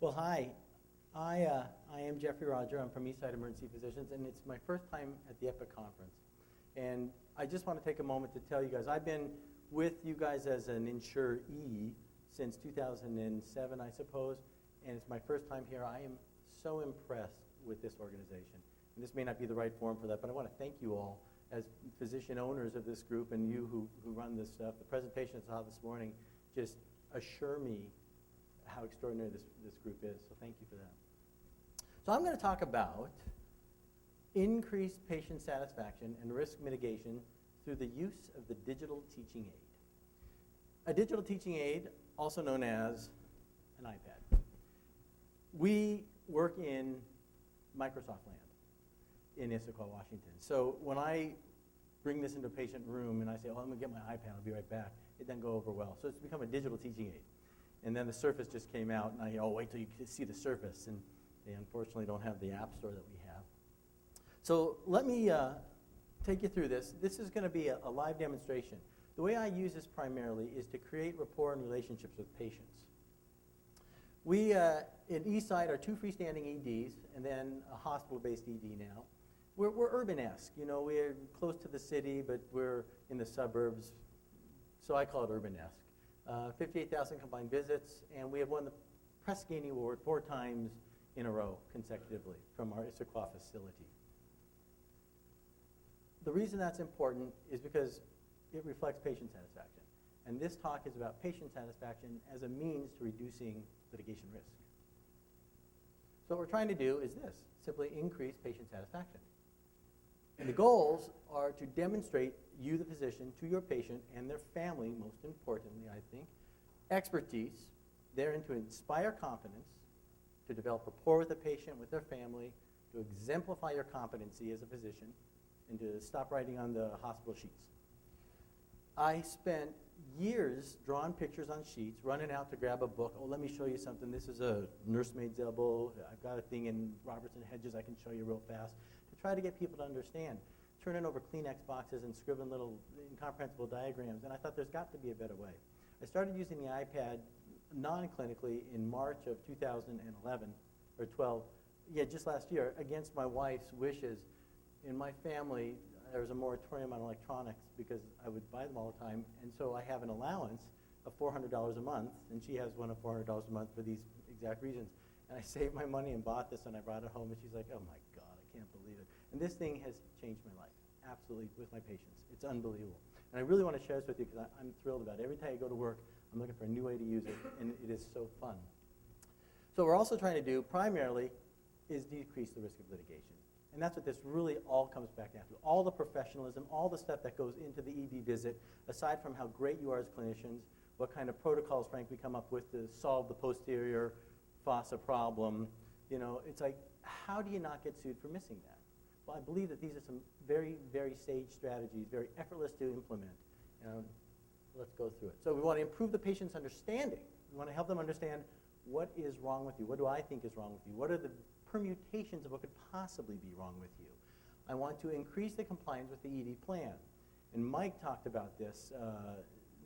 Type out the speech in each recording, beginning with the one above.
Well, hi. I am Jeffrey Roger. I'm from Eastside Emergency Physicians, and it's my first time at the EPIC conference. And I just want to take a moment to tell you guys, I've been with you guys as an insuree since 2007, I suppose, and it's my first time here. I am so impressed with this organization. And this may not be the right forum for that, but I want to thank you all as physician owners of this group and you who run this stuff. The presentation I saw this morning just assure me how extraordinary this group is, so thank you for that. So I'm going to talk about increased patient satisfaction and risk mitigation through the use of the digital teaching aid. A digital teaching aid, also known as an iPad. We work in Microsoft land in Issaquah, Washington. So when I bring this into a patient room and I say, oh, I'm going to get my iPad, I'll be right back, it doesn't go over well. So it's become a digital teaching aid. And then the Surface just came out, and I wait till you see the Surface. And they unfortunately don't have the App Store that we have. So let me take you through this. This is going to be a live demonstration. The way I use this primarily is to create rapport and relationships with patients. We at Eastside are 2 freestanding EDs, and then a hospital-based ED now. We're urban-esque. You know, we're close to the city, but we're in the suburbs, so I call it urban-esque. 58,000 combined visits, and we have won the Press Ganey Award 4 times in a row consecutively from our Issaquah facility. The reason that's important is because it reflects patient satisfaction. And this talk is about patient satisfaction as a means to reducing litigation risk. So what we're trying to do is this, simply increase patient satisfaction. And the goals are to demonstrate you, the physician, to your patient and their family, most importantly, I think, expertise, therein to inspire confidence, to develop rapport with the patient, with their family, to exemplify your competency as a physician, and to stop writing on the hospital sheets. I spent years drawing pictures on sheets, running out to grab a book. Oh, let me show you something. This is a nursemaid's elbow. I've got a thing in Robertson Hedges I can show you real fast. Try to get people to understand, turning over Kleenex boxes and scribbling little incomprehensible diagrams, and I thought there's got to be a better way. I started using the iPad non-clinically in March of 2011, or 12, just last year, against my wife's wishes. In my family, there was a moratorium on electronics because I would buy them all the time, and so I have an allowance of $400 a month, and she has one of $400 a month for these exact reasons. And I saved my money and bought this, and I brought it home, and she's like, oh my God, I can't believe it. And this thing has changed my life, absolutely, with my patients. It's unbelievable. And I really want to share this with you because I'm thrilled about it. Every time I go to work, I'm looking for a new way to use it, and it is so fun. So what we're also trying to do, primarily, is decrease the risk of litigation. And that's what this really all comes back down to. All the professionalism, all the stuff that goes into the ED visit, aside from how great you are as clinicians, what kind of protocols, Frank, we come up with to solve the posterior fossa problem. You know, it's like, how do you not get sued for missing that? Well, I believe that these are some very, very sage strategies, very effortless to implement. Let's go through it. So we want to improve the patient's understanding. We want to help them understand what is wrong with you. What do I think is wrong with you? What are the permutations of what could possibly be wrong with you? I want to increase the compliance with the ED plan. And Mike talked about this.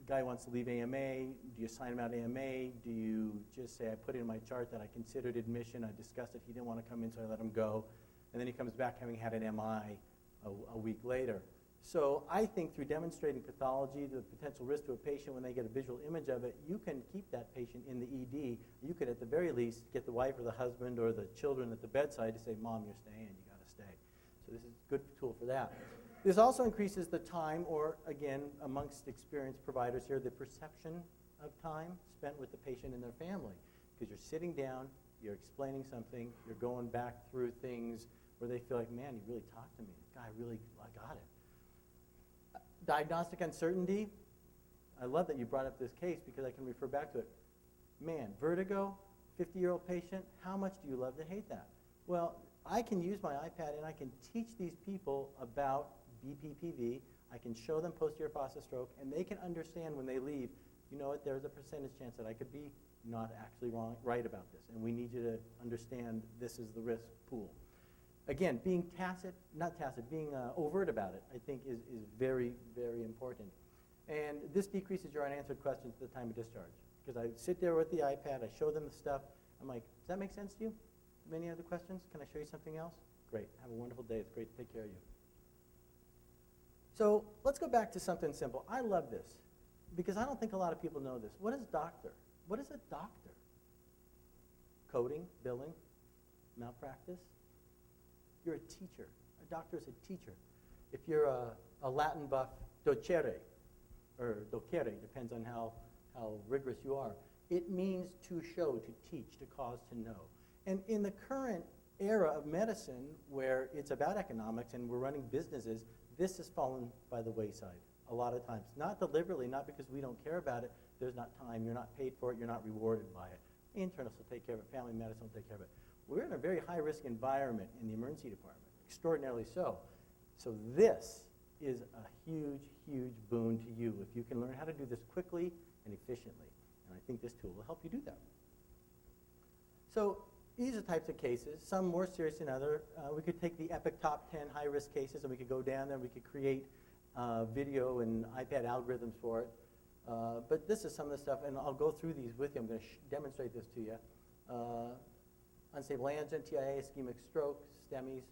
Guy wants to leave AMA. Do you sign him out AMA? Do you just say, I put it in my chart that I considered admission, I discussed it, he didn't want to come in, so I let him go. And then he comes back having had an MI a week later. So I think through demonstrating pathology, the potential risk to a patient when they get a visual image of it, you can keep that patient in the ED. You could at the very least get the wife or the husband or the children at the bedside to say, Mom, you're staying, you got to stay. So this is a good tool for that. This also increases the time, or again, amongst experienced providers here, the perception of time spent with the patient and their family. Because you're sitting down, you're explaining something, you're going back through things where they feel like, man, you really talked to me. God, I got it. Diagnostic uncertainty. I love that you brought up this case because I can refer back to it. Man, vertigo, 50-year-old patient, how much do you love to hate that? Well, I can use my iPad and I can teach these people about BPPV. I can show them posterior fossa stroke, and they can understand when they leave, you know what, there's a percentage chance that I could be not actually right about this, and we need you to understand this is the risk pool. Again, being being overt about it, I think is very, very important. And this decreases your unanswered questions at the time of discharge. Because I sit there with the iPad, I show them the stuff, I'm like, does that make sense to you? Any other questions? Can I show you something else? Great. Have a wonderful day. It's great to take care of you. So let's go back to something simple. I love this because I don't think a lot of people know this. What is doctor? What is a doctor? Coding, billing, malpractice? You're a teacher. A doctor is a teacher. If you're a Latin buff, docere, or docere, depends on how rigorous you are. It means to show, to teach, to cause, to know. And in the current era of medicine, where it's about economics and we're running businesses, this has fallen by the wayside a lot of times. Not deliberately, not because we don't care about it. There's not time. You're not paid for it. You're not rewarded by it. Internists will take care of it. Family medicine will take care of it. We're in a very high-risk environment in the emergency department, extraordinarily so. So this is a huge, huge boon to you if you can learn how to do this quickly and efficiently. And I think this tool will help you do that. So these are types of cases, some more serious than others. We could take the Epic Top 10 high-risk cases, and we could go down there, and we could create video and iPad algorithms for it. But this is some of the stuff, and I'll go through these with you. I'm going to demonstrate this to you. Unstable angina, TIA, ischemic stroke, STEMIs.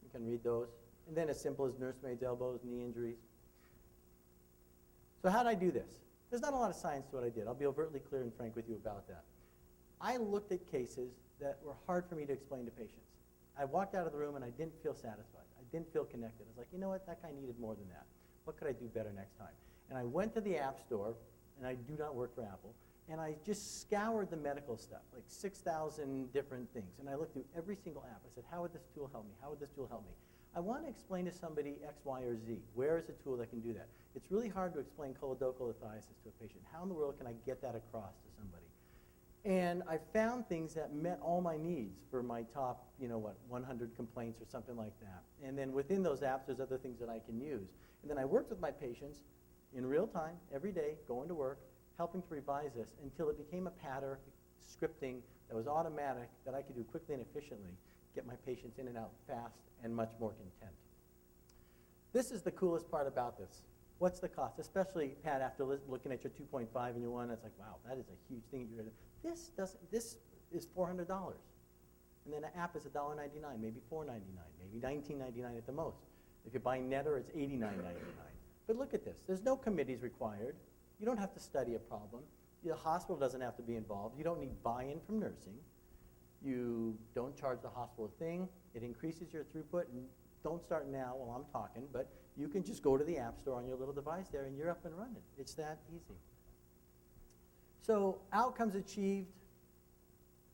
You can read those. And then as simple as nursemaids' elbows, knee injuries. So how did I do this? There's not a lot of science to what I did. I'll be overtly clear and frank with you about that. I looked at cases that were hard for me to explain to patients. I walked out of the room and I didn't feel satisfied. I didn't feel connected. I was like, you know what, that guy needed more than that. What could I do better next time? And I went to the App Store, and I do not work for Apple, and I just scoured the medical stuff, like 6,000 different things. And I looked through every single app. I said, how would this tool help me? How would this tool help me? I want to explain to somebody X, Y, or Z. Where is a tool that can do that? It's really hard to explain choledochal lithiasis to a patient. How in the world can I get that across to somebody? And I found things that met all my needs for my top, 100 complaints or something like that. And then within those apps, there's other things that I can use. And then I worked with my patients in real time, every day, going to work, helping to revise this until it became a pattern, scripting that was automatic, that I could do quickly and efficiently, get my patients in and out fast and much more content. This is the coolest part about this. What's the cost? Especially, Pat, after looking at your 2.5 and your one, it's like, wow, that is a huge thing. This is $400. And then an app is $1.99, maybe $4.99, maybe $19.99 at the most. If you're buying Netter, it's $89.99. But look at this. There's no committees required. You don't have to study a problem. The hospital doesn't have to be involved. You don't need buy-in from nursing. You don't charge the hospital a thing. It increases your throughput. And don't start now while I'm talking, but you can just go to the App Store on your little device there, and you're up and running. It's that easy. So outcomes achieved.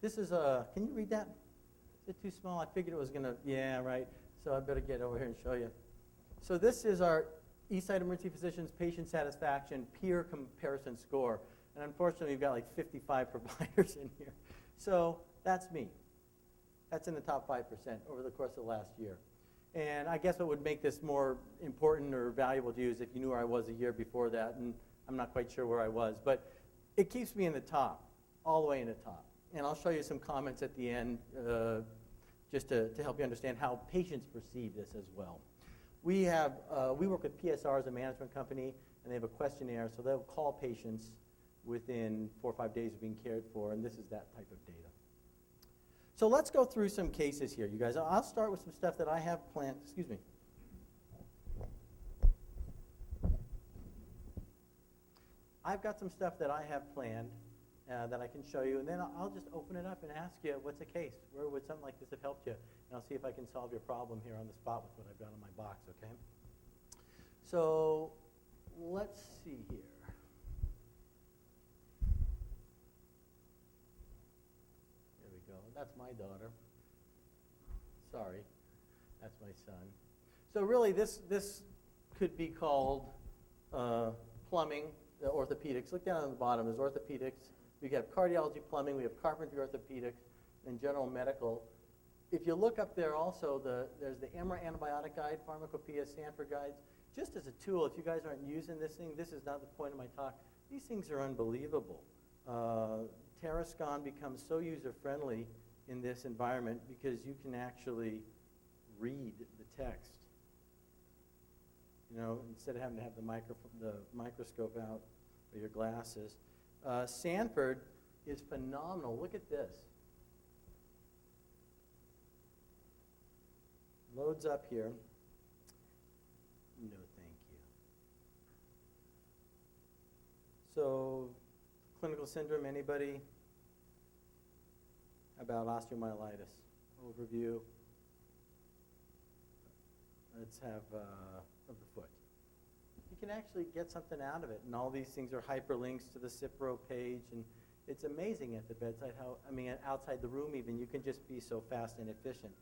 This is a, can you read that? Is it too small? I figured it was going to, yeah, right. So I better get over here and show you. So this is our Eastside Emergency Physicians Patient Satisfaction Peer Comparison Score. And unfortunately, we've got like 55 providers in here. So that's me. That's in the top 5% over the course of the last year. And I guess what would make this more important or valuable to you is if you knew where I was a year before that, and I'm not quite sure where I was. But it keeps me in the top, all the way in the top. And I'll show you some comments at the end just to help you understand how patients perceive this as well. We work with PSR as a management company, and they have a questionnaire, so they'll call patients within 4 or 5 days of being cared for, and this is that type of data. So let's go through some cases here, you guys. I'll start with some stuff that I have planned. Excuse me. I've got some stuff that I have planned that I can show you, and then I'll just open it up and ask you, what's a case? Where would something like this have helped you? And I'll see if I can solve your problem here on the spot with what I've got in my box, okay? So let's see here. There we go. That's my daughter. Sorry, that's my son. So really, this could be called plumbing, orthopedics. Look down on the bottom. There's orthopedics. We have cardiology, plumbing. We have carpentry, orthopedics, and general medical. If you look up there also, there's the EMRA antibiotic guide, pharmacopoeia, Stanford guides. Just as a tool, if you guys aren't using this thing, this is not the point of my talk. These things are unbelievable. Terrascon becomes so user-friendly in this environment because you can actually read the text. Instead of having to have the microscope out or your glasses. Stanford is phenomenal. Look at this. loads up here. No, thank you. So, clinical syndrome, anybody? About osteomyelitis. Overview. Let's have of the foot. You can actually get something out of it, and all these things are hyperlinks to the Cipro page, and it's amazing at the bedside how, outside the room even, you can just be so fast and efficient.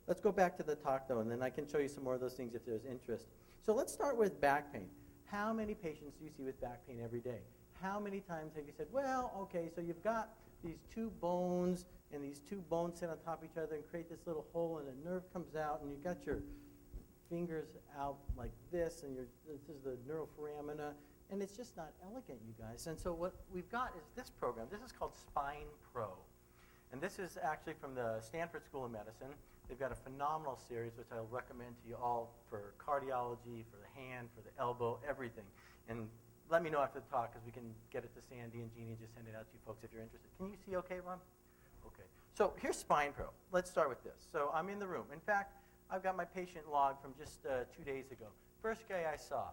Let's go back to the talk, though, and then I can show you some more of those things if there's interest. So let's start with back pain. How many patients do you see with back pain every day? How many times have you said, well, okay, so you've got these two bones, and these two bones sit on top of each other and create this little hole, and a nerve comes out, and you've got your fingers out like this, and this is the neuroforamina, and it's just not elegant, you guys. And so what we've got is this program. This is called Spine Pro. And this is actually from the Stanford School of Medicine. They've got a phenomenal series, which I'll recommend to you all for cardiology, for the hand, for the elbow, everything. And let me know after the talk, because we can get it to Sandy and Jeannie and just send it out to you folks if you're interested. Can you see okay, Ron? Okay. So here's Spine Pro. Let's start with this. So I'm in the room. In fact, I've got my patient log from just 2 days ago. First guy I saw,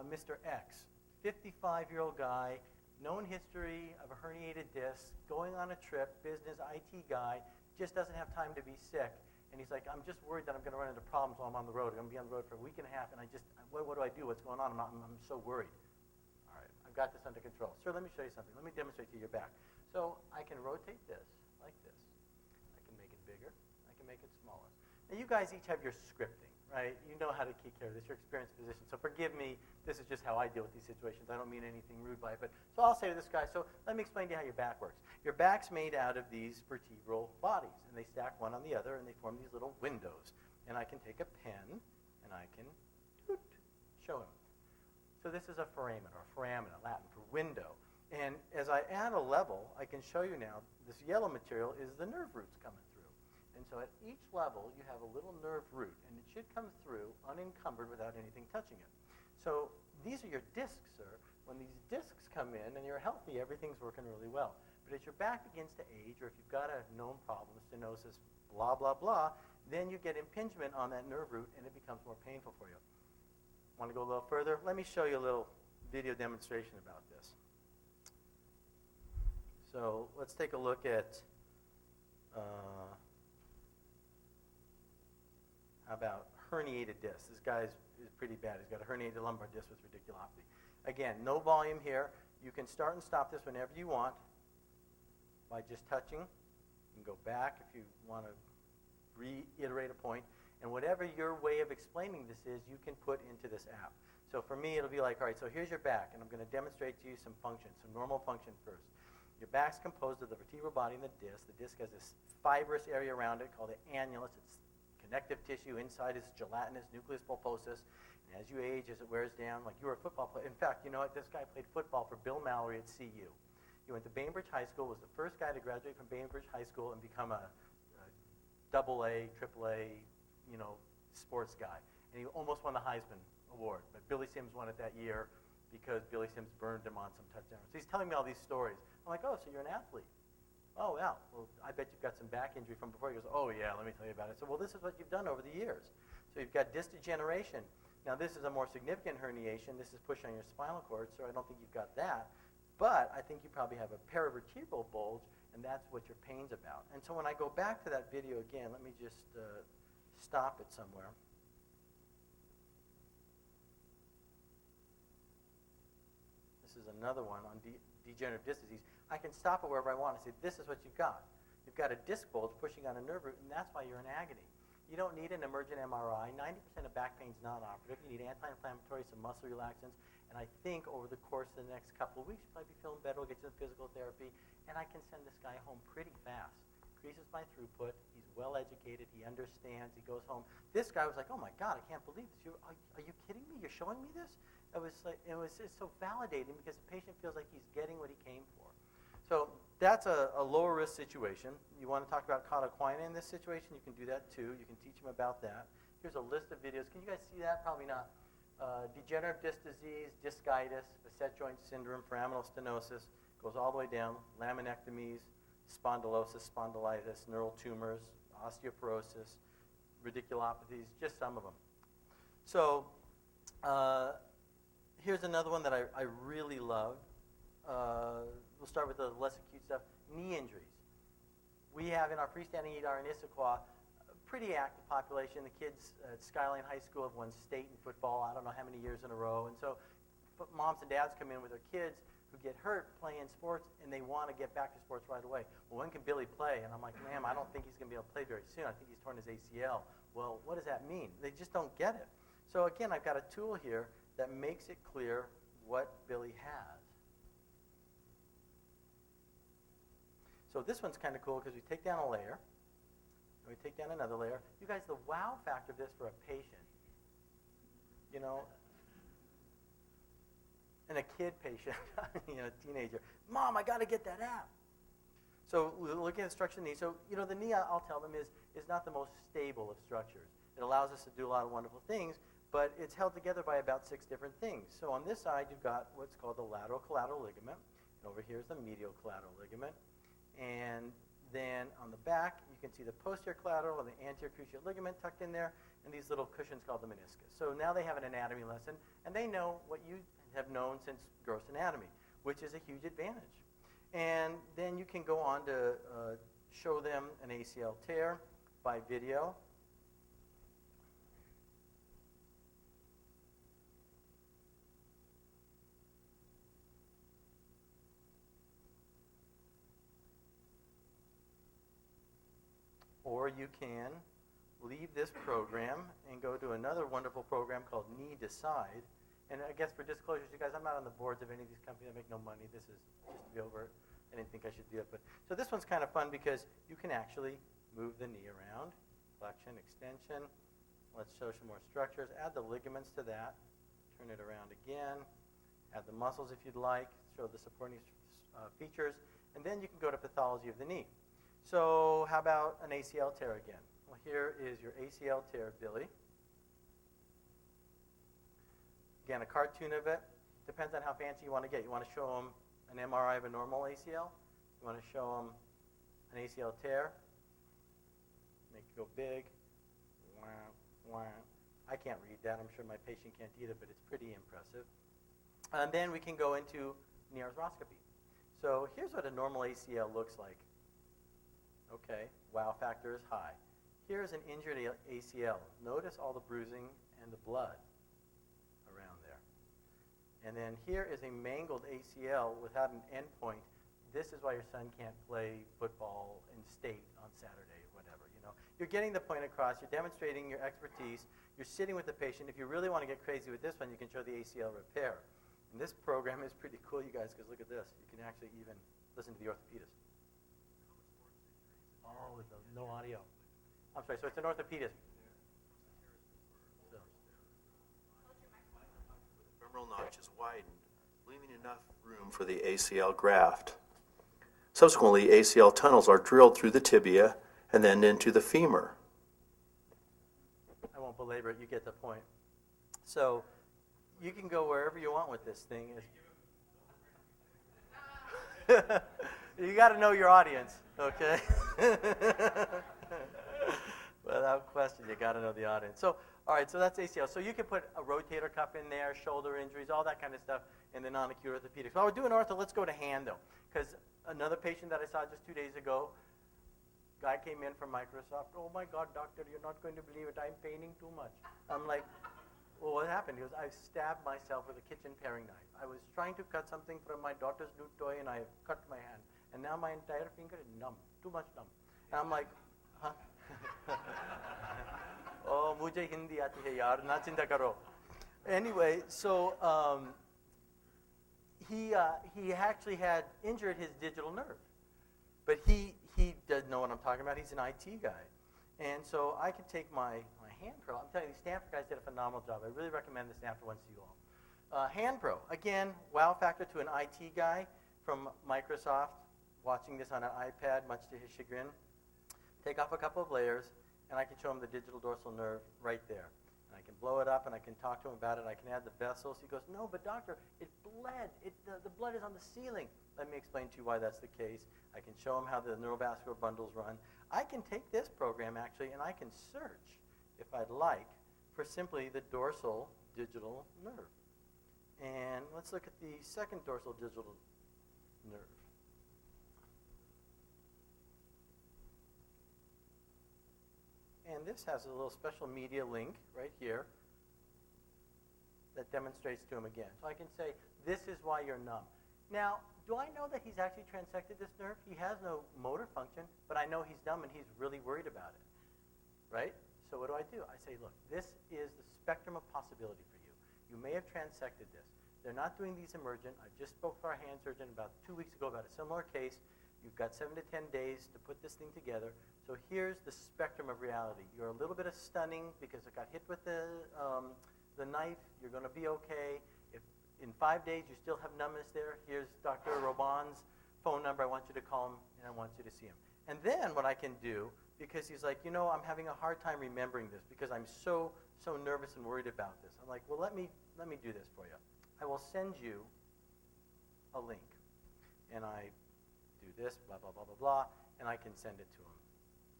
Mr. X, 55-year-old guy, known history of a herniated disc, going on a trip, business, IT guy, just doesn't have time to be sick. And he's like, I'm just worried that I'm going to run into problems while I'm on the road. I'm going to be on the road for a week and a half, and what do I do? What's going on? I'm so worried. All right, I've got this under control. Sir, let me show you something. Let me demonstrate to you your back. So I can rotate this like this. I can make it bigger. I can make it smaller. Now, you guys each have your scripting, right? You know how to take care of this. You're experienced physicians. So forgive me. This is just how I deal with these situations. I don't mean anything rude by it. But so I'll say to this guy, so let me explain to you how your back works. Your back's made out of these vertebral bodies, and they stack one on the other, and they form these little windows. And I can take a pen, and I can show him. So this is a foramen, or foramina, Latin for window. And as I add a level, I can show you now, this yellow material is the nerve roots coming through. And so at each level, you have a little nerve root, and it should come through unencumbered without anything touching it. So these are your discs, sir. When these discs come in and you're healthy, everything's working really well. But as your back begins to age, or if you've got a known problem, stenosis, blah, blah, blah, then you get impingement on that nerve root, and it becomes more painful for you. Want to go a little further? Let me show you a little video demonstration about this. So let's take a look at how about herniated disc? This guy is pretty bad. He's got a herniated lumbar disc with radiculopathy. Again, no volume here. You can start and stop this whenever you want by just touching. You can go back if you want to reiterate a point. And whatever your way of explaining this is, you can put into this app. So for me, it'll be like, all right, so here's your back, and I'm going to demonstrate to you some function, some normal function first. Your back's composed of the vertebral body and the disc. The disc has this fibrous area around it called the annulus. It's connective tissue. Inside is gelatinous nucleus pulposus. And as you age, as it wears down, like you were a football player. In fact, you know what? This guy played football for Bill Mallory at CU. He went to Bainbridge High School, was the first guy to graduate from Bainbridge High School and become a AA, AAA, sports guy. And he almost won the Heisman Award. But Billy Sims won it that year because Billy Sims burned him on some touchdowns. So he's telling me all these stories. I'm like, oh, so you're an athlete. Oh, yeah. Well, I bet you've got some back injury from before. He goes, oh, yeah, let me tell you about it. So, well, this is what you've done over the years. So you've got disc degeneration. Now, this is a more significant herniation. This is pushing on your spinal cord, so I don't think you've got that. But I think you probably have a paravertebral bulge, and that's what your pain's about. And so when I go back to that video again, let me just stop it somewhere. This is another one on degenerative disc disease. I can stop it wherever I want and say, this is what you've got. You've got a disc bulge pushing on a nerve root, and that's why you're in agony. You don't need an emergent MRI. 90% of back pain is non-operative. You need anti-inflammatory, some muscle relaxants, and I think over the course of the next couple of weeks, you'll probably be feeling better. We'll get you some physical therapy, and I can send this guy home pretty fast. Increases my throughput. He's well-educated. He understands. He goes home. This guy was like, oh, my God, I can't believe this. Are you kidding me? You're showing me this? It was just so validating because the patient feels like he's getting what he came for. So that's a lower-risk situation. You want to talk about Cauda equina in this situation, you can do that too. You can teach him about that. Here's a list of videos. Can you guys see that? Probably not. Degenerative disc disease, discitis, facet joint syndrome, foraminal stenosis, goes all the way down, laminectomies, spondylosis, spondylitis, neural tumors, osteoporosis, radiculopathies, just some of them. So here's another one that I really love. We'll start with the less acute stuff, knee injuries. We have in our freestanding ER in Issaquah a pretty active population. The kids at Skyline High School have won state in football, I don't know how many years in a row. And so moms and dads come in with their kids who get hurt playing sports, and they want to get back to sports right away. Well, when can Billy play? And I'm like, ma'am, I don't think he's going to be able to play very soon. I think he's torn his ACL. Well, what does that mean? They just don't get it. So again, I've got a tool here that makes it clear what Billy has. So this one's kind of cool because we take down a layer, and we take down another layer. You guys, the wow factor of this for a patient, you know, and a kid patient, you know, a teenager, Mom, I got to get that app. So we're looking at the structure of the knee. So, you know, the knee, I'll tell them, is not the most stable of structures. It allows us to do a lot of wonderful things, but it's held together by about 6 different things. So on this side, you've got what's called the lateral collateral ligament. And over here is the medial collateral ligament. And then on the back, you can see the posterior collateral and the anterior cruciate ligament tucked in there, and these little cushions called the meniscus. So now they have an anatomy lesson, and they know what you have known since gross anatomy, which is a huge advantage. And then you can go on to show them an ACL tear by video. Or you can leave this program and go to another wonderful program called Knee Decide. And I guess for disclosures, you guys, I'm not on the boards of any of these companies that make no money. This is just to be over. I didn't think I should do it. But so this one's kind of fun because you can actually move the knee around, flexion, extension. Let's show some more structures. Add the ligaments to that. Turn it around again. Add the muscles if you'd like. Show the supporting features. And then you can go to pathology of the knee. So how about an ACL tear again? Well, here is your ACL tear, Billy. Again, a cartoon of it. Depends on how fancy you want to get. You want to show them an MRI of a normal ACL. You want to show them an ACL tear. Make it go big. Wah, wah. I can't read that. I'm sure my patient can't either, but it's pretty impressive. And then we can go into knee arthroscopy. So here's what a normal ACL looks like. Okay, wow factor is high. Here's an injured ACL. Notice all the bruising and the blood around there. And then here is a mangled ACL without an endpoint. This is why your son can't play football in state on Saturday or whatever. You know, you're getting the point across. You're demonstrating your expertise. You're sitting with the patient. If you really want to get crazy with this one, you can show the ACL repair. And this program is pretty cool, you guys, because look at this. You can actually even listen to the orthopedist. Oh, with no audio. I'm sorry, so it's an orthopedist. So. The femoral notch is widened, leaving enough room for the ACL graft. Subsequently, ACL tunnels are drilled through the tibia and then into the femur. I won't belabor it, you get the point. So you can go wherever you want with this thing. You got to know your audience, okay? Without question, you got to know the audience. So, all right, so that's ACL. So you can put a rotator cuff in there, shoulder injuries, all that kind of stuff in the non-acute orthopedics. While we're doing ortho, let's go to hand, though, because another patient that I saw just 2 days ago, guy came in from Microsoft. Oh, my God, doctor, you're not going to believe it. I'm paining too much. I'm like, well, what happened? He goes, I stabbed myself with a kitchen paring knife. I was trying to cut something from my daughter's new toy, and I cut my hand. And now my entire finger is numb, too much numb. And I'm like, huh? Oh, mujhe Hindi aati hai yaar, na chinta karo. Anyway, so he actually had injured his digital nerve. But he doesn't know what I'm talking about. He's an IT guy. And so I could take my Hand Pro. I'm telling you, the Stanford guys did a phenomenal job. I really recommend the Stanford ones to you all. Hand Pro, again, wow factor to an IT guy from Microsoft, watching this on an iPad, much to his chagrin. Take off a couple of layers, and I can show him the digital dorsal nerve right there. And I can blow it up, and I can talk to him about it. I can add the vessels. He goes, no, but doctor, it bled. The blood is on the ceiling. Let me explain to you why that's the case. I can show him how the neurovascular bundles run. I can take this program, actually, and I can search if I'd like, for simply the dorsal digital nerve. And let's look at the second dorsal digital nerve. And this has a little special media link right here that demonstrates to him again. So I can say, this is why you're numb. Now, do I know that he's actually transected this nerve? He has no motor function, but I know he's numb and he's really worried about it, right? So what do? I say, look, this is the spectrum of possibility for you. You may have transected this. They're not doing these emergent. I just spoke to our hand surgeon about 2 weeks ago about a similar case. You've got 7 to 10 days to put this thing together. So here's the spectrum of reality. You're a little bit of stunning because it got hit with the knife. You're going to be okay. If in 5 days you still have numbness there, here's Dr. Roban's phone number. I want you to call him, and I want you to see him. And then what I can do, because he's like, I'm having a hard time remembering this because I'm so nervous and worried about this. I'm like, well, let me do this for you. I will send you a link. And I do this, blah, blah, blah, blah, blah, and I can send it to him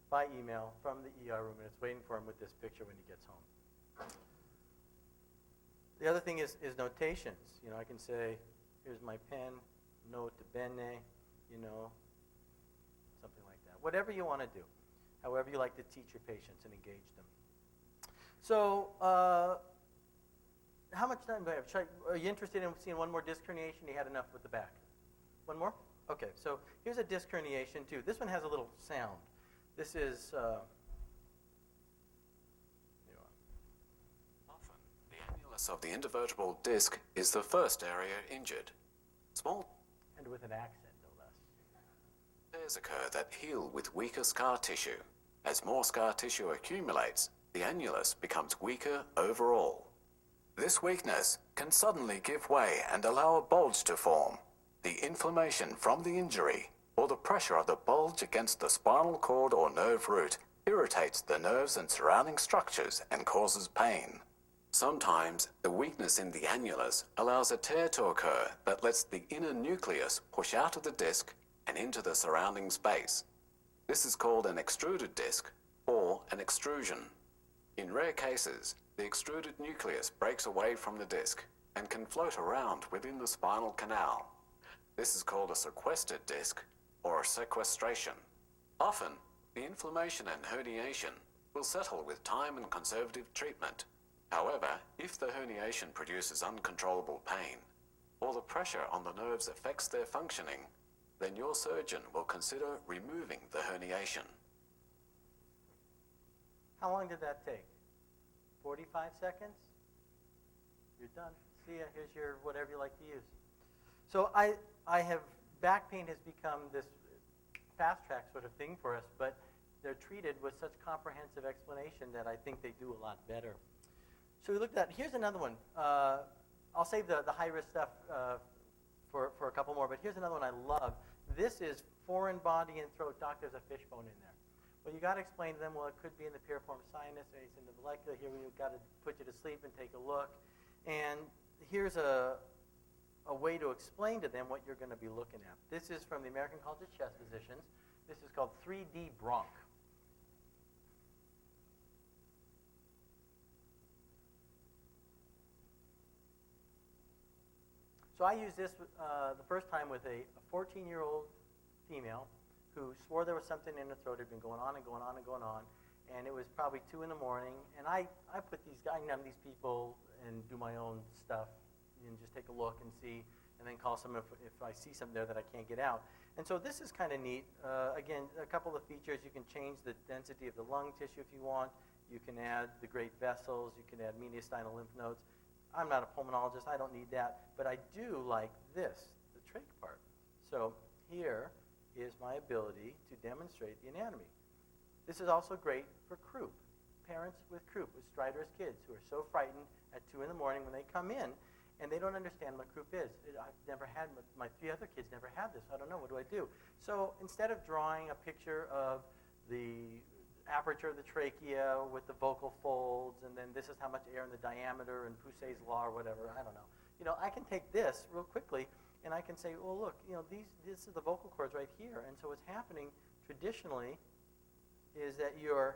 by email from the ER room, and it's waiting for him with this picture when he gets home. The other thing is notations. I can say, here's my pen, note bene, something like that. Whatever you want to do, however you like to teach your patients and engage them. So, how much time do I have? Are you interested in seeing one more disc herniation? You had enough with the back. One more? Okay, so here's a disc herniation too. This one has a little sound. This is, Often, the annulus of the intervertebral disc is the first area injured. Small and with an accent, no less. tears occur that heal with weaker scar tissue. As more scar tissue accumulates, the annulus becomes weaker overall. This weakness can suddenly give way and allow a bulge to form. The inflammation from the injury or the pressure of the bulge against the spinal cord or nerve root irritates the nerves and surrounding structures and causes pain. Sometimes, the weakness in the annulus allows a tear to occur that lets the inner nucleus push out of the disc and into the surrounding space. This is called an extruded disc or an extrusion. In rare cases, the extruded nucleus breaks away from the disc and can float around within the spinal canal. This is called a sequestered disc or a sequestration. Often, the inflammation and herniation will settle with time and conservative treatment. However, if the herniation produces uncontrollable pain, or the pressure on the nerves affects their functioning, then your surgeon will consider removing the herniation. How long did that take? 45 seconds? You're done. See ya. Here's your whatever you like to use. So I have, back pain has become this fast track sort of thing for us, but they're treated with such comprehensive explanation that I think they do a lot better. So we looked at, here's another one. I'll save the high-risk stuff for a couple more, but here's another one I love. This is foreign body and throat. Doc, there's a fishbone in there. Well, you got to explain to them, well, it could be in the piriform sinus, or it's in the molecular. Here we've got to put you to sleep and take a look. And here's a way to explain to them what you're going to be looking at. This is from the American College of Chest Physicians. This is called 3D bronch. So I used this the first time with a 14-year-old female who swore there was something in her throat. It had been going on and going on and going on. And it was probably 2 in the morning. And I put these guys, I numb these people and do my own stuff and just take a look and see, and then call someone if I see something there that I can't get out. And so this is kind of neat. Again, a couple of features. You can change the density of the lung tissue if you want. You can add the great vessels. You can add mediastinal lymph nodes. I'm not a pulmonologist. I don't need that. But I do like this, the trach part. So here is my ability to demonstrate the anatomy. This is also great for croup. Parents with croup, with stridorous kids who are so frightened at 2 in the morning when they come in and they don't understand what croup is. I've never had, my 3 other kids never had this. I don't know, what do I do? So instead of drawing a picture of the aperture of the trachea with the vocal folds, and then this is how much air in the diameter, and Pousset's law or whatever, I don't know. I can take this real quickly, and I can say, well, look, this is the vocal cords right here. And so what's happening traditionally is that you're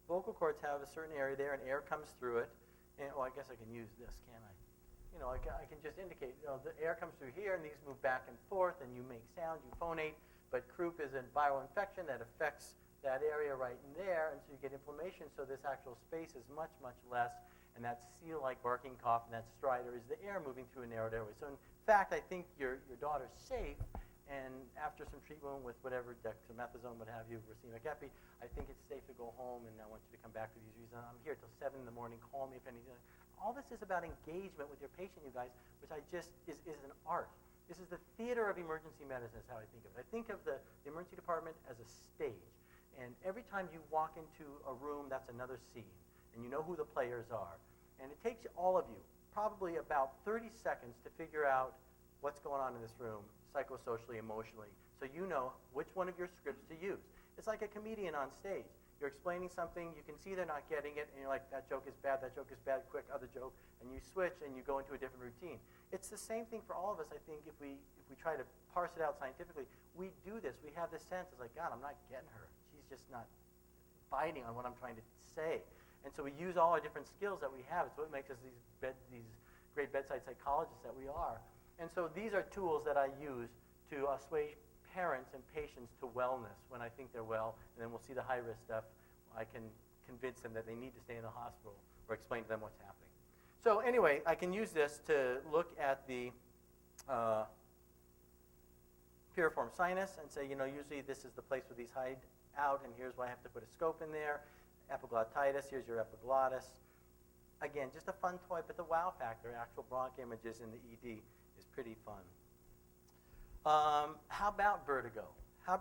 vocal cords have a certain area there, and air comes through it. And, well, I guess I can use this, can't I? You know, I can just indicate, the air comes through here, and these move back and forth, and you make sound, you phonate. But croup is a viral infection that affects that area right in there, and so you get inflammation, so this actual space is much, much less. And that seal-like barking cough and that stridor is the air moving through a narrowed airway. So in fact, I think your daughter's safe, and after some treatment with whatever, dexamethasone, what have you, racemic epi, I think it's safe to go home, and I want you to come back for these reasons. I'm here till 7 in the morning. Call me if anything. All this is about engagement with your patient, you guys, which is an art. This is the theater of emergency medicine is how I think of it. I think of the emergency department as a stage. And every time you walk into a room, that's another scene. And you know who the players are. And it takes all of you probably about 30 seconds to figure out what's going on in this room, psychosocially, emotionally, so you know which one of your scripts to use. It's like a comedian on stage. You're explaining something, you can see they're not getting it, and you're like, that joke is bad, quick, other joke, and you switch and you go into a different routine. It's the same thing for all of us, I think, if we try to parse it out scientifically. We do this, we have this sense, it's like, God, I'm not getting her. She's just not biting on what I'm trying to say. And so we use all our different skills that we have. It's what makes us these great bedside psychologists that we are. And so these are tools that I use to assuage parents and patients to wellness when I think they're well. And then we'll see the high-risk stuff. I can convince them that they need to stay in the hospital or explain to them what's happening. So anyway, I can use this to look at the piriform sinus and say, usually this is the place where these hide out, and here's why I have to put a scope in there. Epiglottitis, here's your epiglottis. Again, just a fun toy, but the wow factor, actual bronch images in the ED, is pretty fun. How about vertigo? How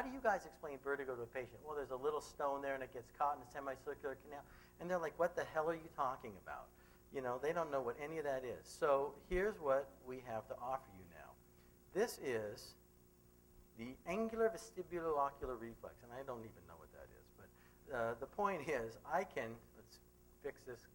do you guys explain vertigo to a patient? Well, there's a little stone there, and it gets caught in a semicircular canal. And they're like, what the hell are you talking about? They don't know what any of that is. So here's what we have to offer you now. This is the angular vestibulo-ocular reflex, and I don't even know what that is. But the point is, let's fix this,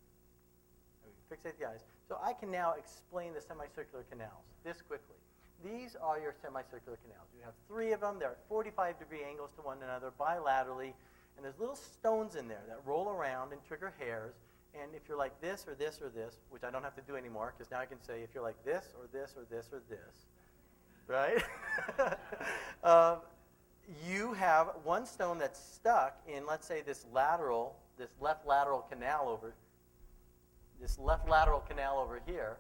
fixate the eyes. So I can now explain the semicircular canals this quickly. These are your semicircular canals. You have 3 of them. They're at 45-degree angles to one another bilaterally, and there's little stones in there that roll around and trigger hairs. And if you're like this or this or this, which I don't have to do anymore, because now I can say if you're like this or this or this or this, right? You have one stone that's stuck in, let's say, this left lateral canal over here,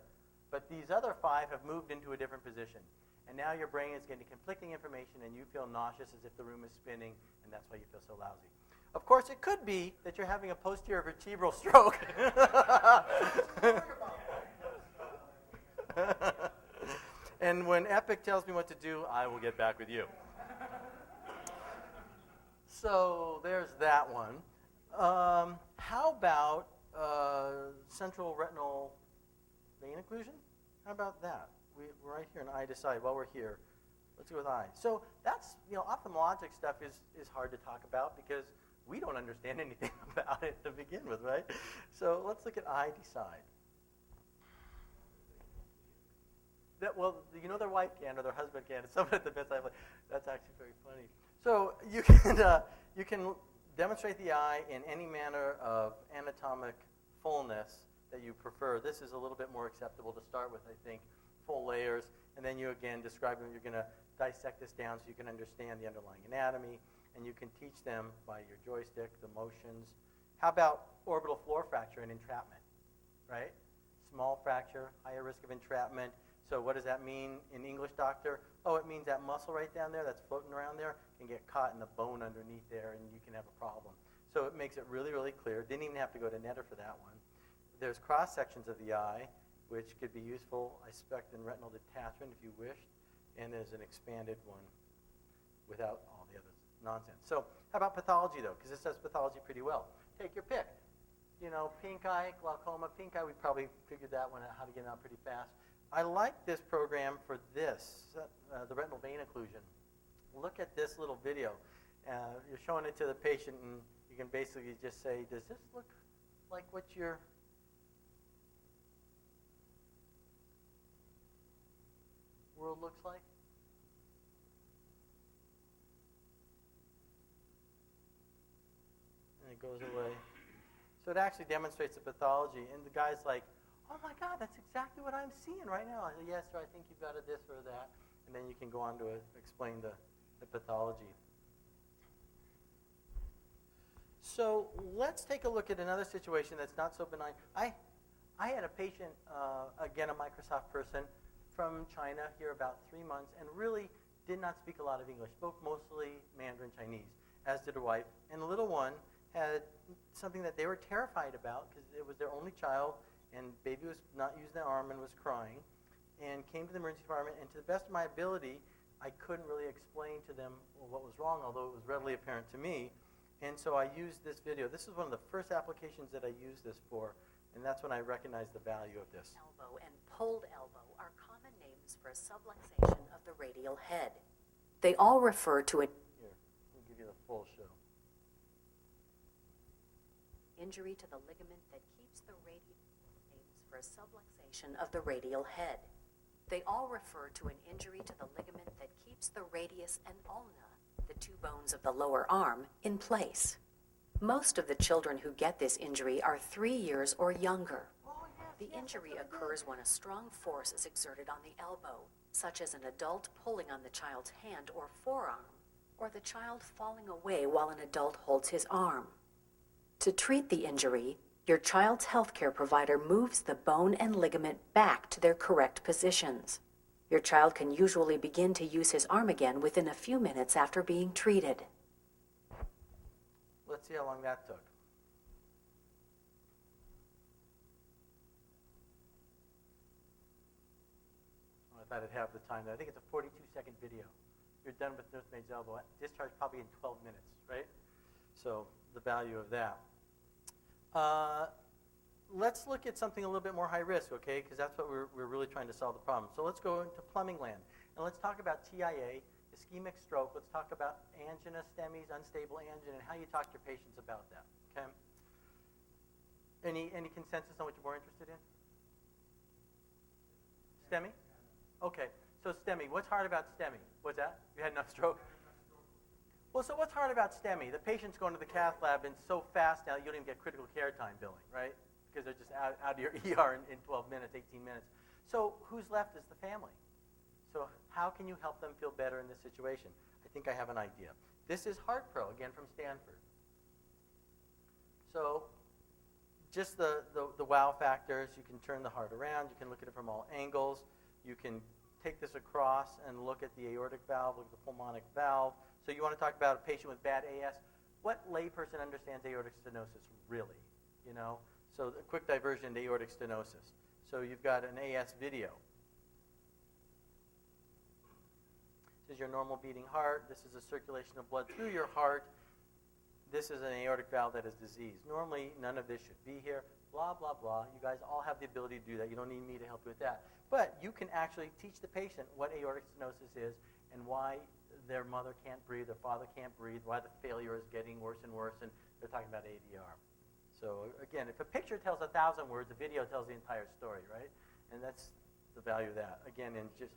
but these other 5 have moved into a different position. And now your brain is getting conflicting information, and you feel nauseous as if the room is spinning, and that's why you feel so lousy. Of course, it could be that you're having a posterior vertebral stroke. And when Epic tells me what to do, I will get back with you. So there's that one. How about central retinal vein occlusion? How about that? We're right here in eye to side while we're here. Let's go with eye. So that's, ophthalmologic stuff is hard to talk about because we don't understand anything about it to begin with, right? So let's look at eye to side. Their wife can or their husband can. Someone at the bedside, that's actually very funny. So you can demonstrate the eye in any manner of anatomic fullness that you prefer. This is a little bit more acceptable to start with, I think, full layers. And then you, again, describe them. You're going to dissect this down so you can understand the underlying anatomy. And you can teach them by your joystick, the motions. How about orbital floor fracture and entrapment, right? Small fracture, higher risk of entrapment. So what does that mean in English, doctor? Oh, it means that muscle right down there that's floating around there can get caught in the bone underneath there, and you can have a problem. So it makes it really, really clear. Didn't even have to go to Netter for that one. There's cross-sections of the eye, which could be useful, I suspect, in retinal detachment if you wished. And there's an expanded one without all the other nonsense. So how about pathology, though? Because this does pathology pretty well. Take your pick. Pink eye, glaucoma. Pink eye, we probably figured that one out, how to get it out pretty fast. I like this program for this, the retinal vein occlusion. Look at this little video. You're showing it to the patient, and you can basically just say, does this look like what your world looks like? And it goes away. So it actually demonstrates the pathology, and the guy's like, oh my God, that's exactly what I'm seeing right now. I said, yes, sir, I think you've got a this or that. And then you can go on to explain the pathology. So let's take a look at another situation that's not so benign. I had a patient, again, a Microsoft person from China here about 3 months, and really did not speak a lot of English, spoke mostly Mandarin Chinese, as did her wife. And the little one had something that they were terrified about because it was their only child, and baby was not using their arm and was crying, and came to the emergency department, and to the best of my ability, I couldn't really explain to them what was wrong, although it was readily apparent to me. And so I used this video. This is one of the first applications that I used this for, and that's when I recognized the value of this. Elbow and pulled elbow are common names for a subluxation of the radial head. They all refer to an Here, let me give you the full show. injury to the ligament that keeps the radial names for a subluxation of the radial head. They all refer to an injury to the ligament that keeps the radius and ulna, the two bones of the lower arm, in place. Most of the children who get this injury are 3 years or younger. The injury occurs when a strong force is exerted on the elbow, such as an adult pulling on the child's hand or forearm, or the child falling away while an adult holds his arm. To treat the injury, your child's healthcare provider moves the bone and ligament back to their correct positions. Your child can usually begin to use his arm again within a few minutes after being treated. Let's see how long that took. Oh, I thought I'd have the time. I think it's a 42-second video. You're done with nursemaid's elbow. Discharge probably in 12 minutes, right? So the value of that. Let's look at something a little bit more high risk, okay? Because that's what we're really trying to solve the problem. So let's go into plumbing land. And let's talk about TIA, ischemic stroke. Let's talk about angina, STEMIs, unstable angina, and how you talk to your patients about that, okay? Any consensus on what you're more interested in? STEMI? Okay, so STEMI. What's hard about STEMI? What's that? You had enough stroke? Well, so what's hard about STEMI? The patient's going to the cath lab, and so fast now you don't even get critical care time billing, right? Because they're just out of your ER in 12 minutes, 18 minutes. So who's left is the family. So how can you help them feel better in this situation? I think I have an idea. This is HeartPro, again from Stanford. So just the wow factors, you can turn the heart around, you can look at it from all angles, you can take this across and look at the aortic valve, look at the pulmonic valve. So you want to talk about a patient with bad AS. What layperson understands aortic stenosis, really? You know? So a quick diversion to aortic stenosis. So you've got an AS video. This is your normal beating heart. This is a circulation of blood through your heart. This is an aortic valve that is diseased. Normally, none of this should be here. Blah, blah, blah. You guys all have the ability to do that. You don't need me to help you with that. But you can actually teach the patient what aortic stenosis is and why their mother can't breathe, their father can't breathe, why the failure is getting worse and worse, and they're talking about ADR. So again, if a picture tells 1,000 words, a video tells the entire story, right? And that's the value of that. Again, and just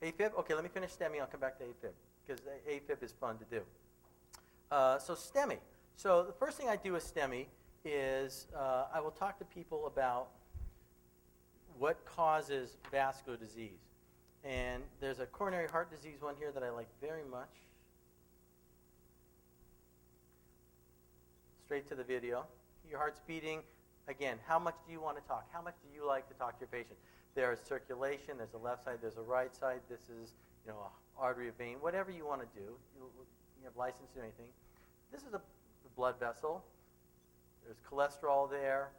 AFib. Okay, let me finish STEMI. I'll come back to AFib because AFib is fun to do. So STEMI. So the first thing I do with STEMI is I will talk to people about what causes vascular disease. And there's a coronary heart disease one here that I like very much. Straight to the video. Your heart's beating. Again, how much do you want to talk? How much do you like to talk to your patient? There's circulation. There's a left side. There's a right side. This is, you know, a artery, a vein, whatever you want to do. You have license to do anything. This is a blood vessel. There's cholesterol there.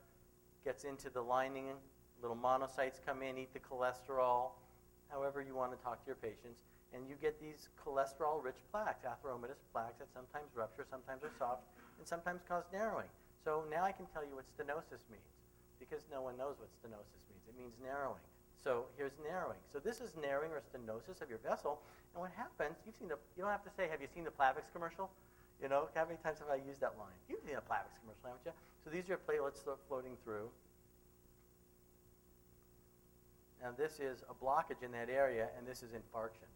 Gets into the lining. Little monocytes come in, eat the cholesterol. However you want to talk to your patients. And you get these cholesterol-rich plaques, atheromatous plaques that sometimes rupture, sometimes are soft, and sometimes cause narrowing. So now I can tell you what stenosis means, because no one knows what stenosis means. It means narrowing. So here's narrowing. So this is narrowing or stenosis of your vessel. And what happens, you don't have to say, have you seen the Plavix commercial? You know, how many times have I used that line? You've seen a Plavix commercial, haven't you? So these are your platelets floating through. Now this is a blockage in that area, and this is infarction.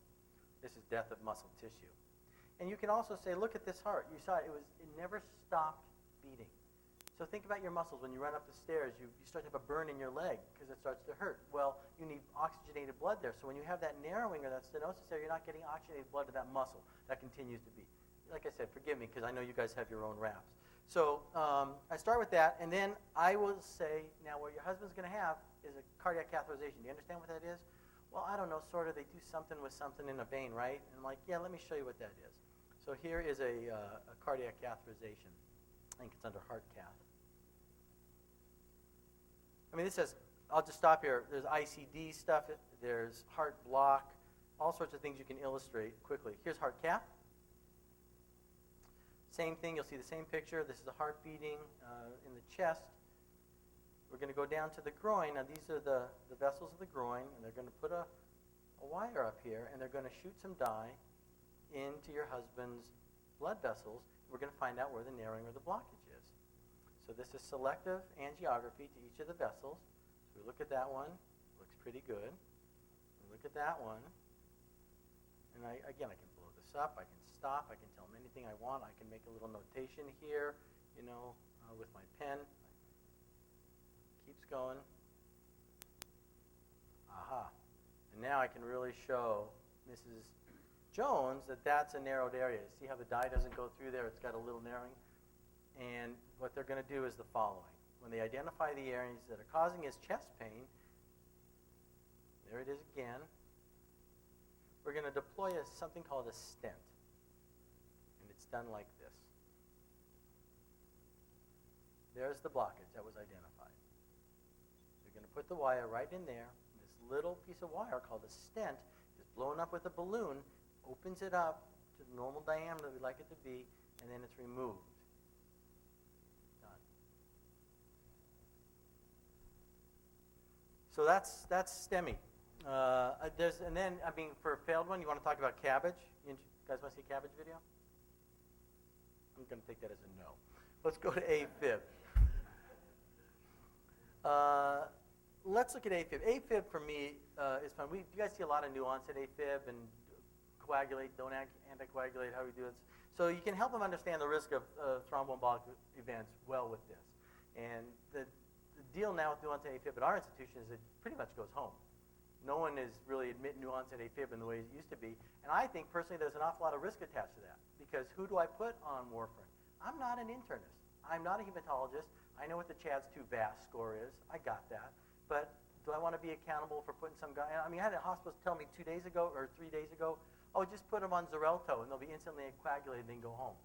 This is death of muscle tissue. And you can also say, look at this heart. You saw it never stopped beating. So think about your muscles. When you run up the stairs, you start to have a burn in your leg because it starts to hurt. Well, you need oxygenated blood there. So when you have that narrowing or that stenosis there, you're not getting oxygenated blood to that muscle. That continues to beat. Like I said, forgive me because I know you guys have your own wraps. So I start with that, and then I will say, now what your husband's going to have is a cardiac catheterization. Do you understand what that is? Well, I don't know, sort of. They do something with something in a vein, right? And I'm like, yeah, let me show you what that is. So here is a cardiac catheterization. I think it's under heart cath. I mean, this says, I'll just stop here. There's ICD stuff. There's heart block, all sorts of things you can illustrate quickly. Here's heart cath. Same thing. You'll see the same picture. This is the heart beating in the chest. We're going to go down to the groin. Now, these are the vessels of the groin, and they're going to put a wire up here, and they're going to shoot some dye into your husband's blood vessels. We're going to find out where the narrowing or the blockage is. So this is selective angiography to each of the vessels. So we look at that one. Looks pretty good. We look at that one. And again, I can blow this up. I can stop. I can tell them anything I want. I can make a little notation here, with my pen. Keeps going. Aha. And now I can really show Mrs. Jones that that's a narrowed area. See how the dye doesn't go through there? It's got a little narrowing. And what they're going to do is the following. When they identify the areas that are causing his chest pain, there it is again, we're going to deploy something called a stent. And it's done like this. There's the blockage that was identified. We're going to put the wire right in there. This little piece of wire called a stent is blown up with a balloon, opens it up to the normal diameter we'd like it to be, and then it's removed. So that's STEMI. And then, for a failed one, you want to talk about cabbage? You guys want to see a cabbage video? I'm going to take that as a no. Let's go to AFib. Let's look at AFib. AFib for me is fun. You guys see a lot of nuance at AFib and coagulate, don't anticoagulate, how we do it. So you can help them understand the risk of thromboembolic events well with this. And the deal now with nuance at AFib at our institution is it pretty much goes home. No one is really admitting nuance at AFib in the way it used to be. And I think personally there's an awful lot of risk attached to that because who do I put on warfarin? I'm not an internist. I'm not a hematologist. I know what the CHADS2 VAS score is. I got that. But do I want to be accountable for putting some guy? I had a hospital tell me 2 days ago or 3 days ago, oh, just put them on Xarelto and they'll be instantly coagulated and then go home.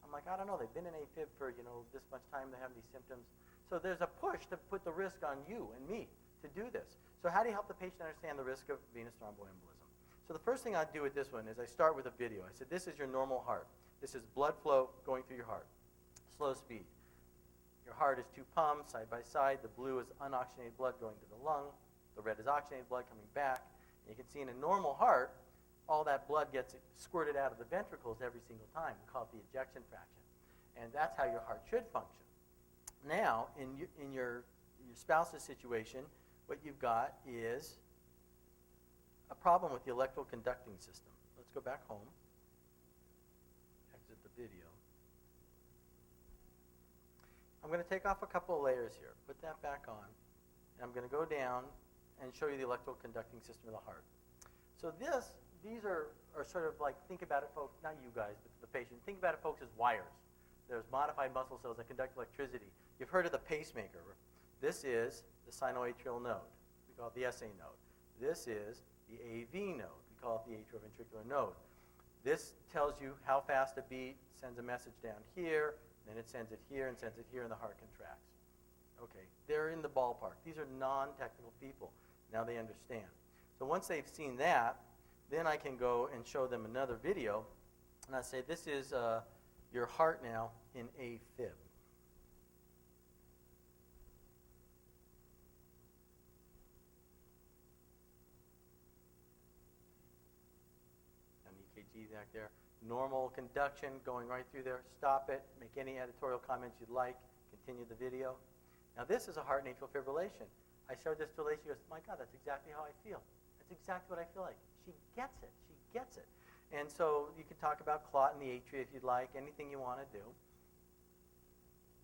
I'm like, I don't know. They've been in AFib for this much time. They have these symptoms. So there's a push to put the risk on you and me to do this. So how do you help the patient understand the risk of venous thromboembolism? So the first thing I do with this one is I start with a video. I said, this is your normal heart. This is blood flow going through your heart. Slow speed. Your heart is 2 pumps side by side. The blue is unoxygenated blood going to the lung. The red is oxygenated blood coming back. And you can see in a normal heart, all that blood gets squirted out of the ventricles every single time. We call it the ejection fraction. And that's how your heart should function. Now, in your spouse's situation, what you've got is a problem with the electrical conducting system. Let's go back home. Exit the video. I'm going to take off a couple of layers here. Put that back on. And I'm going to go down and show you the electrical conducting system of the heart. So these are sort of like, think about it, folks, not you guys, but the patient. Think about it, folks, as wires. There's modified muscle cells that conduct electricity. You've heard of the pacemaker. This is the sinoatrial node. We call it the SA node. This is the AV node. We call it the atrioventricular node. This tells you how fast a beat, sends a message down here, then it sends it here and sends it here, and the heart contracts. Okay, they're in the ballpark. These are non-technical people. Now they understand. So once they've seen that, then I can go and show them another video, and I say, this is your heart now in AFib. EKG back there. Normal conduction going right through there. Stop it. Make any editorial comments you'd like. Continue the video. Now this is a heart and atrial fibrillation. I showed this to Lacey. She goes, my God, that's exactly how I feel. That's exactly what I feel like. She gets it. She gets it. And so you could talk about clot in the atria if you'd like, anything you want to do.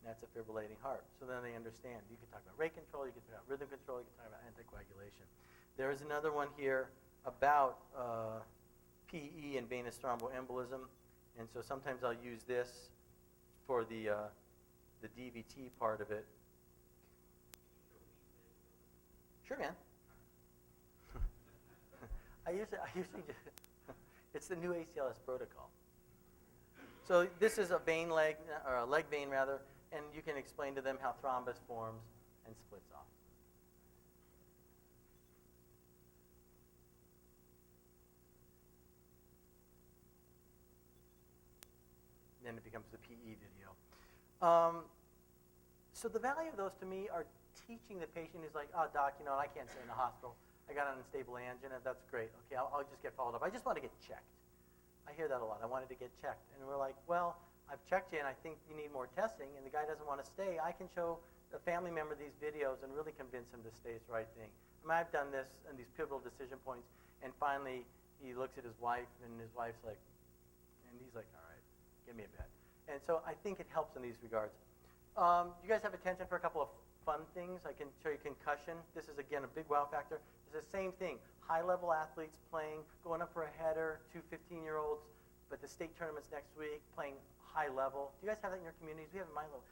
And that's a fibrillating heart. So then they understand. You can talk about rate control, you can talk about rhythm control, you can talk about anticoagulation. There is another one here about PE and venous thromboembolism. And so sometimes I'll use this for the DVT part of it. Sure, man. I usually just, it's the new ACLS protocol. So this is a vein leg, or a leg vein rather, and you can explain to them how thrombus forms and splits off. Then it becomes the PE video. So the value of those to me are teaching the patient who's like, oh, doc, I can't stay in the hospital. I got an unstable angina. That's great. Okay, I'll just get followed up. I just want to get checked. I hear that a lot. I wanted to get checked. And we're like, well, I've checked you, and I think you need more testing, and the guy doesn't want to stay. I can show a family member these videos and really convince him to stay is the right thing. I mean, I've done this in these pivotal decision points, and finally he looks at his wife, and his wife's like, and he's like, all right, give me a bed. And so I think it helps in these regards. You guys have attention for a couple of fun things? I can show you concussion. This is, again, a big wow factor. It's the same thing. High-level athletes playing, going up for a header, 2 15-year-olds, but the state tournament's next week, playing high level. Do you guys have that in your communities? We have it in my level.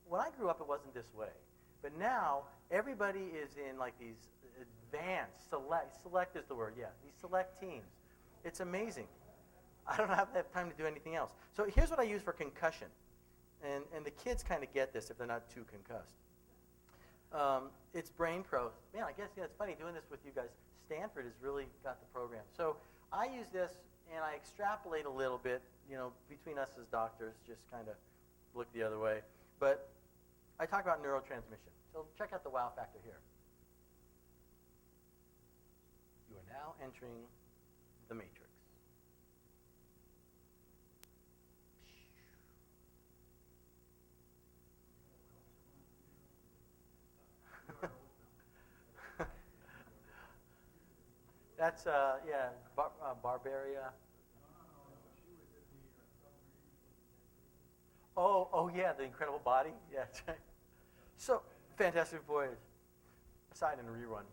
When I grew up, it wasn't this way. But now, everybody is in like these advanced, select is the word, yeah, these select teams. It's amazing. I don't have time to do anything else. So here's what I use for concussion. And the kids kind of get this if they're not too concussed. It's Brain Pro. Man, I guess it's funny doing this with you guys. Stanford has really got the program. So I use this and I extrapolate a little bit, between us as doctors, just kind of look the other way. But I talk about neurotransmission. So check out the wow factor here. You are now entering the matrix. That's, Barbaria. Oh, yeah, the incredible body. Yeah, that's right. So, Fantastic Voyage. Aside and a rerun.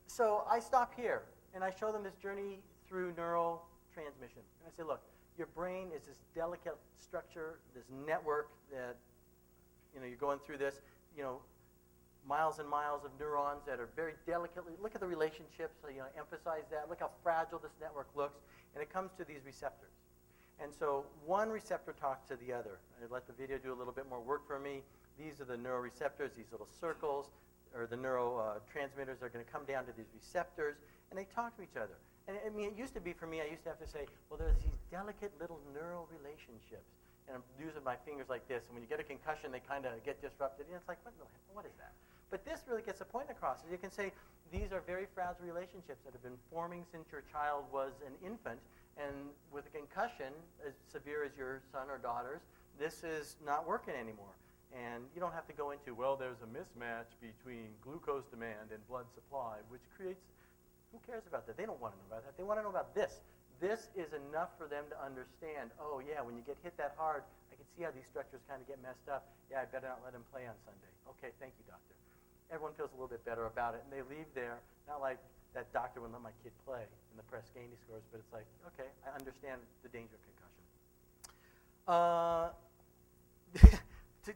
So I stop here, and I show them this journey through neurotransmission. And I say, look, your brain is this delicate structure, this network that, you're going through this, miles and miles of neurons that are very delicately, look at the relationships, so, emphasize that, look how fragile this network looks, and it comes to these receptors. And so one receptor talks to the other. I let the video do a little bit more work for me. These are the neuroreceptors, these little circles, or the neurotransmitters are going to come down to these receptors, and they talk to each other. And I mean, it used to be for me, I used to have to say, well, there's these delicate little neural relationships. And I'm using my fingers like this, and when you get a concussion, they kind of get disrupted. And it's like, what is that? But this really gets the point across. You can say these are very fragile relationships that have been forming since your child was an infant. And with a concussion, as severe as your son or daughter's, this is not working anymore. And you don't have to go into, well, there's a mismatch between glucose demand and blood supply, which creates, who cares about that? They don't want to know about that. They want to know about this. This is enough for them to understand, oh, yeah, when you get hit that hard, I can see how these structures kind of get messed up. Yeah, I better not let him play on Sunday. Okay, thank you, doctor. Everyone feels a little bit better about it, and they leave there, not like that doctor wouldn't let my kid play in the Press Ganey scores, but it's like, okay, I understand the danger of concussion.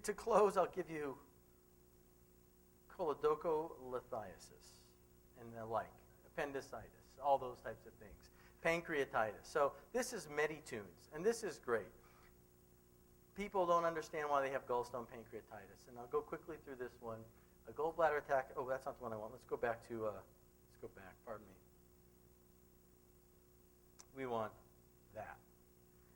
To close, I'll give you choledocholithiasis and the like, appendicitis, all those types of things. Pancreatitis. So this is Meditunes, and this is great. People don't understand why they have gallstone pancreatitis, and I'll go quickly through this one. A gallbladder attack. Oh, that's not the one I want. Let's go back to. Pardon me. We want that.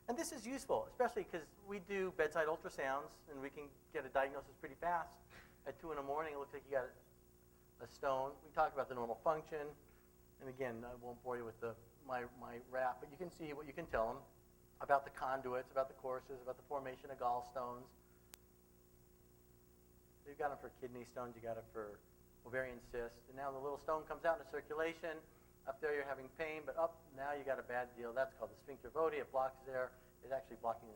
And this is useful, especially because we do bedside ultrasounds, and we can get a diagnosis pretty fast. At 2 in the morning, it looks like you got a stone. We talk about the normal function, and again, I won't bore you with my rap, but you can see what you can tell them about the conduits, about the courses, about the formation of gallstones. You've got them for kidney stones, you got it for ovarian cysts, and now the little stone comes out into circulation. Up there you're having pain, but now you got a bad deal. That's called the sphincter vodi. It blocks there. It's actually blocking the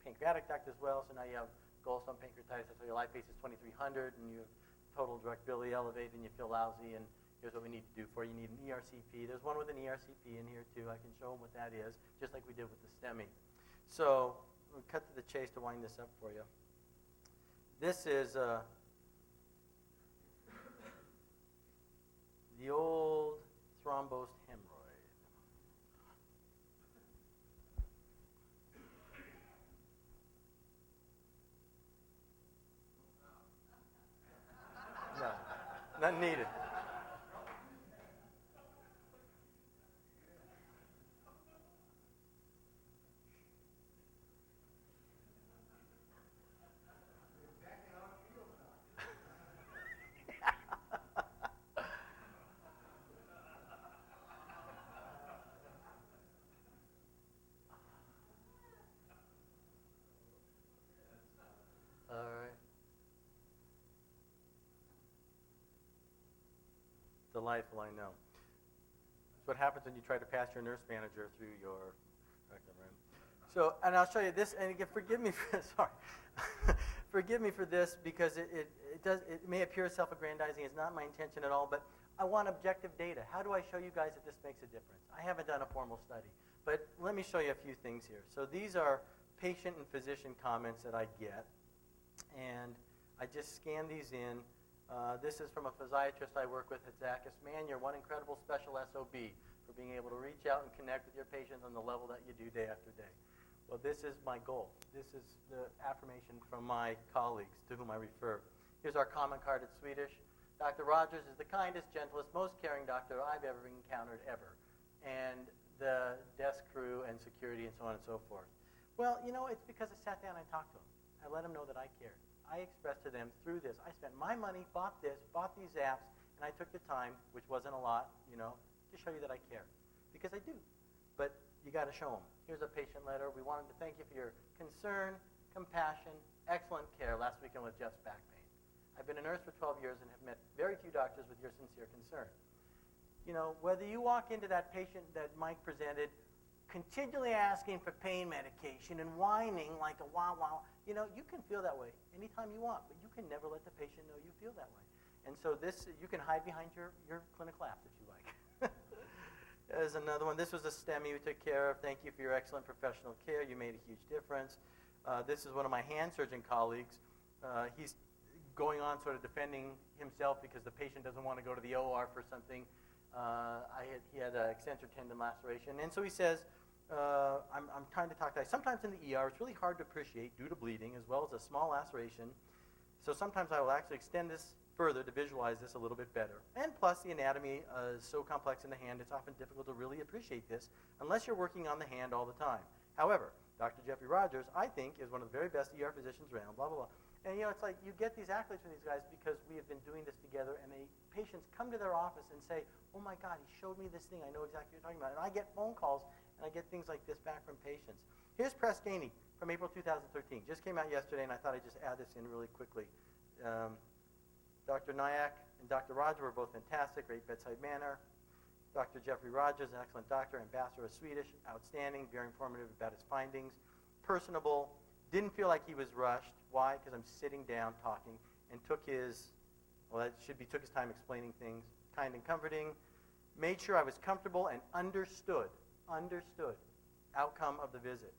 pancreatic duct as well, so now you have gallstone pancreatitis, so your lipase is 2300, and you have total direct bilirubin elevated, and you feel lousy, and here's what we need to do for you. You need an ERCP. There's one with an ERCP in here, too. I can show them what that is, just like we did with the STEMI. So we'll cut to the chase to wind this up for you. This is the old thrombosed hemorrhoid. No, none needed. All right. Delightful, I know. That's what happens when you try to pass your nurse manager through your rectum, right? So, and I'll show you this, and again, forgive me for, sorry. Forgive me for this, because it may appear self-aggrandizing. It's not my intention at all, but I want objective data. How do I show you guys that this makes a difference? I haven't done a formal study, but let me show you a few things here. So these are patient and physician comments that I get, and I just scan these in. This is from a physiatrist I work with at Zacchaeus. Man, you're one incredible special SOB for being able to reach out and connect with your patients on the level that you do day after day. Well, this is my goal. This is the affirmation from my colleagues to whom I refer. Here's our comment card. It's Swedish. Dr. Rogers is the kindest, gentlest, most caring doctor I've ever encountered ever. And the desk crew and security and so on and so forth. Well, you know, it's because I sat down and talked to them. I let them know that I cared. I expressed to them through this. I spent my money, bought this, bought these apps, and I took the time, which wasn't a lot, you know, to show you that I care. Because I do. But you got to show them. Here's a patient letter. We wanted to thank you for your concern, compassion, excellent care last weekend with Jeff's back pain. I've been a nurse for 12 years and have met very few doctors with your sincere concern. You know, whether you walk into that patient that Mike presented continually asking for pain medication and whining like a wow, you know, you can feel that way anytime you want, but you can never let the patient know you feel that way. And so this, you can hide behind your clinical apps if you like. There's another one. This was a STEMI we took care of. Thank you for your excellent professional care. You made a huge difference. This is one of my hand surgeon colleagues. He's going on sort of defending himself because the patient doesn't want to go to the OR for something. He had an extensor tendon laceration. And so he says, I'm trying to talk to you. Sometimes in the ER, it's really hard to appreciate due to bleeding as well as a small laceration. So sometimes I will actually extend this further to visualize this a little bit better. And plus, the anatomy is so complex in the hand, it's often difficult to really appreciate this unless you're working on the hand all the time. However, Dr. Jeffrey Rogers, I think, is one of the very best ER physicians around, blah, blah, blah. And, you know, it's like you get these accolades from these guys because we have been doing this together, and patients come to their office and say, oh, my God, he showed me this thing. I know exactly what you're talking about. And I get phone calls, and I get things like this back from patients. Here's Press Ganey from April 2013. Just came out yesterday, and I thought I'd just add this in really quickly. Dr. Nyack and Dr. Roger were both fantastic, great bedside manner. Dr. Jeffrey Rogers, an excellent doctor, ambassador of Swedish, outstanding, very informative about his findings, personable, didn't feel like he was rushed. Why? Because I'm sitting down talking and took his time explaining things, kind and comforting, made sure I was comfortable and understood outcome of the visit.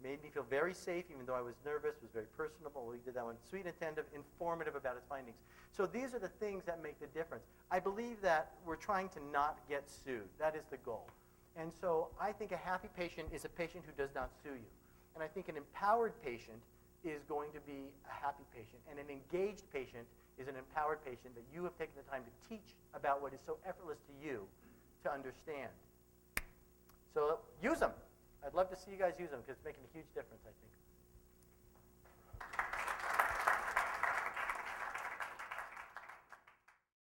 Made me feel very safe, even though I was nervous, was very personable. He did that one. Sweet, attentive, informative about his findings. So these are the things that make the difference. I believe that we're trying to not get sued. That is the goal. And so I think a happy patient is a patient who does not sue you. And I think an empowered patient is going to be a happy patient. And an engaged patient is an empowered patient that you have taken the time to teach about what is so effortless to you to understand. So use them. I'd love to see you guys use them because it's making a huge difference, I think.